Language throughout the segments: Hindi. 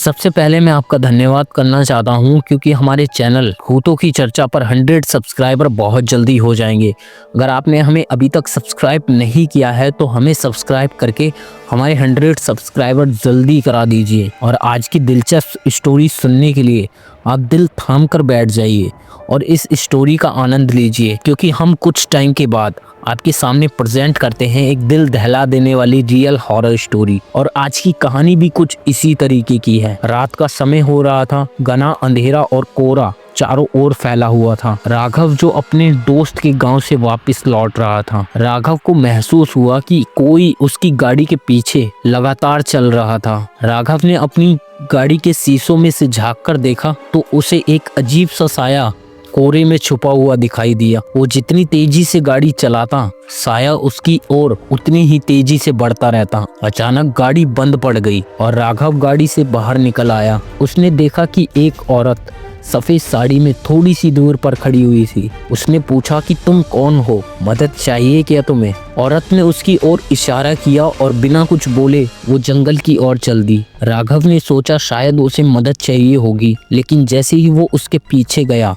सबसे पहले मैं आपका धन्यवाद करना चाहता हूं क्योंकि हमारे चैनल भूतों की चर्चा पर 100 सब्सक्राइबर बहुत जल्दी हो जाएंगे। अगर आपने हमें अभी तक सब्सक्राइब नहीं किया है तो हमें सब्सक्राइब करके हमारे 100 सब्सक्राइबर जल्दी करा दीजिए। और आज की दिलचस्प स्टोरी सुनने के लिए आप दिल थाम कर बैठ जाइए और इस स्टोरी का आनंद लीजिए, क्योंकि हम कुछ टाइम के बाद आपके सामने प्रेजेंट करते हैं एक दिल दहला देने वाली रियल हॉरर स्टोरी। और आज की कहानी भी कुछ इसी तरीके की है। रात का समय हो रहा था, घना अंधेरा और कोहरा चारों ओर फैला हुआ था। राघव जो अपने दोस्त के गांव से वापस लौट रहा था, राघव को महसूस हुआ कि कोई उसकी गाड़ी के पीछे लगातार चल रहा था। राघव ने अपनी गाड़ी के शीशों में से झांक कर देखा तो उसे एक अजीब सा साया कोहरे में छुपा हुआ दिखाई दिया। वो जितनी तेजी से गाड़ी चलाता, साया उसकी ओर उतनी ही तेजी से बढ़ता रहता। अचानक गाड़ी बंद पड़ गई और राघव गाड़ी से बाहर निकल आया। उसने देखा कि एक औरत सफेद साड़ी में थोड़ी सी दूर पर खड़ी हुई थी। उसने पूछा कि तुम कौन हो, मदद चाहिए क्या तुम्हें? औरत ने उसकी ओर इशारा किया और बिना कुछ बोले वो जंगल की ओर चल दी। राघव ने सोचा शायद उसे मदद चाहिए होगी, लेकिन जैसे ही वो उसके पीछे गया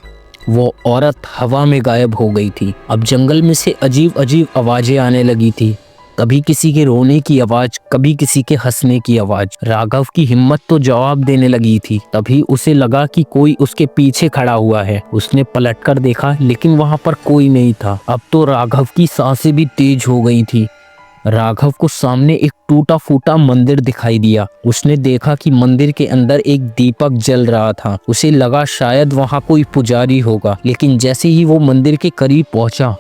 वो औरत हवा में गायब हो गई थी। अब जंगल में से अजीब अजीब आवाजें आने लगी थी, कभी किसी के रोने की आवाज, कभी किसी के हंसने की आवाज। राघव की हिम्मत तो जवाब देने लगी थी। तभी उसे लगा कि कोई उसके पीछे खड़ा हुआ है। उसने पलटकर देखा लेकिन वहां पर कोई नहीं था। अब तो राघव की सांसें भी तेज हो गई थी। राघव को सामने एक टूटा फूटा मंदिर दिखाई दिया। उसने देखा कि मंदिर के अंदर एक दीपक जल रहा था। उसे लगा शायद वहां कोई पुजारी होगा, लेकिन जैसे ही वो मंदिर के करीब पहुंचा,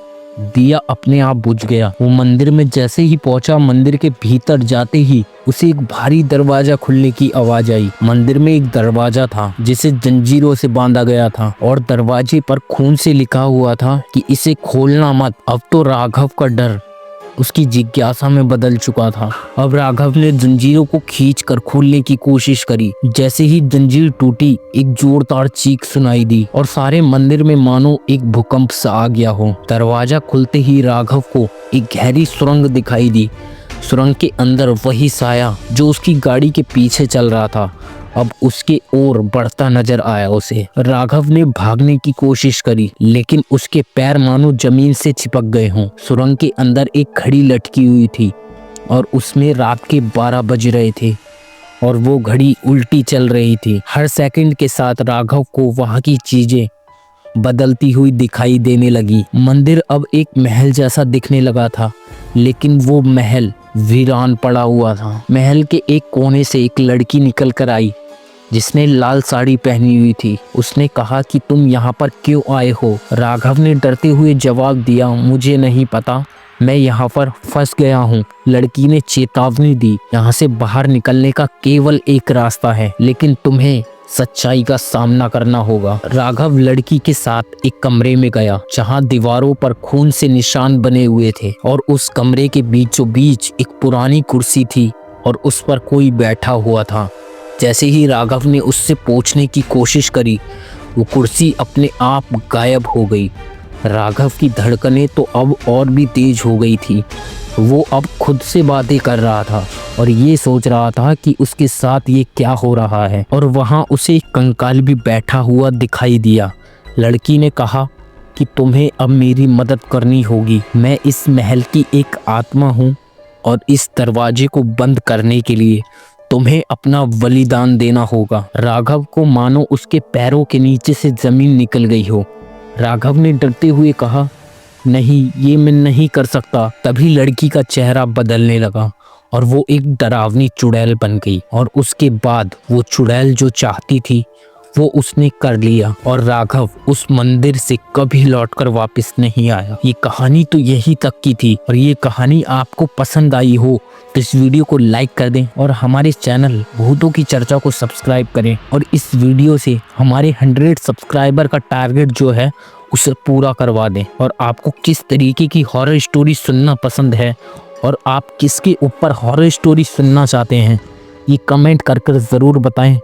दिया अपने आप बुझ गया। वो मंदिर में जैसे ही पहुंचा, मंदिर के भीतर जाते ही उसे एक भारी दरवाजा खुलने की आवाज आई। मंदिर में एक दरवाजा था जिसे जंजीरों से बांधा गया था और दरवाजे पर खून से लिखा हुआ था कि इसे खोलना मत। अब तो राघव का डर उसकी जिज्ञासा में बदल चुका था। अब राघव ने जंजीरों को खींचकर खोलने की कोशिश करी। जैसे ही जंजीर टूटी, एक जोरदार चीख सुनाई दी और सारे मंदिर में मानो एक भूकंप सा आ गया हो। दरवाजा खुलते ही राघव को एक गहरी सुरंग दिखाई दी। सुरंग के अंदर वही साया जो उसकी गाड़ी के पीछे चल रहा था, अब उसके ओर बढ़ता नजर आया उसे। राघव ने भागने की कोशिश करी, लेकिन उसके पैर मानो जमीन से चिपक गए हों। सुरंग के अंदर एक घड़ी लटकी हुई थी और उसमें रात के 12 बज रहे थे और वो घड़ी उल्टी चल रही थी। हर सेकंड के साथ राघव को वहां की चीजें बदलती हुई दिखाई देने लगी। मंदिर अब एक महल जैसा दिखने लगा था, लेकिन वो महल वीरान पड़ा हुआ था। महल के एक कोने से एक लड़की निकल कर आई जिसने लाल साड़ी पहनी हुई थी। उसने कहा कि तुम यहाँ पर क्यों आए हो? राघव ने डरते हुए जवाब दिया, मुझे नहीं पता, मैं यहाँ पर फंस गया हूँ। लड़की ने चेतावनी दी, यहाँ से बाहर निकलने का केवल एक रास्ता है, लेकिन तुम्हें सच्चाई का सामना करना होगा। राघव लड़की के साथ एक कमरे में गया जहां दीवारों पर खून से निशान बने हुए थे और उस कमरे के बीचों बीच एक पुरानी कुर्सी थी और उस पर कोई बैठा हुआ था। जैसे ही राघव ने उससे पूछने की कोशिश करी, वो कुर्सी अपने आप गायब हो गई। राघव की धड़कनें तो अब और भी तेज हो गई थी। वो अब खुद से बातें कर रहा था और ये सोच रहा था कि उसके साथ ये क्या हो रहा है। और वहाँ उसे एक कंकाल भी बैठा हुआ दिखाई दिया। लड़की ने कहा कि तुम्हें अब मेरी मदद करनी होगी। मैं इस महल की एक आत्मा हूँ और इस दरवाजे को बंद करने के लिए तुम्हें अपना बलिदान देना होगा। राघव को मानो उसके पैरों के नीचे से जमीन निकल गई हो। राघव ने डरते हुए कहा, नहीं, ये मैं नहीं कर सकता। तभी लड़की का चेहरा बदलने लगा और वो एक डरावनी चुड़ैल बन गई। और उसके बाद वो चुड़ैल जो चाहती थी वो उसने कर लिया और राघव उस मंदिर से कभी लौटकर वापस नहीं आया। ये कहानी तो यही तक की थी और ये कहानी आपको पसंद आई हो तो इस वीडियो को लाइक कर दें और हमारे चैनल भूतों की चर्चा को सब्सक्राइब करें और इस वीडियो से हमारे 100 सब्सक्राइबर का टारगेट जो है उसे पूरा करवा दें। और आपको किस तरीके की हॉरर स्टोरी सुनना पसंद है और आप किसके ऊपर हॉरर स्टोरी सुनना चाहते हैं, ये कमेंट कर ज़रूर बताएं।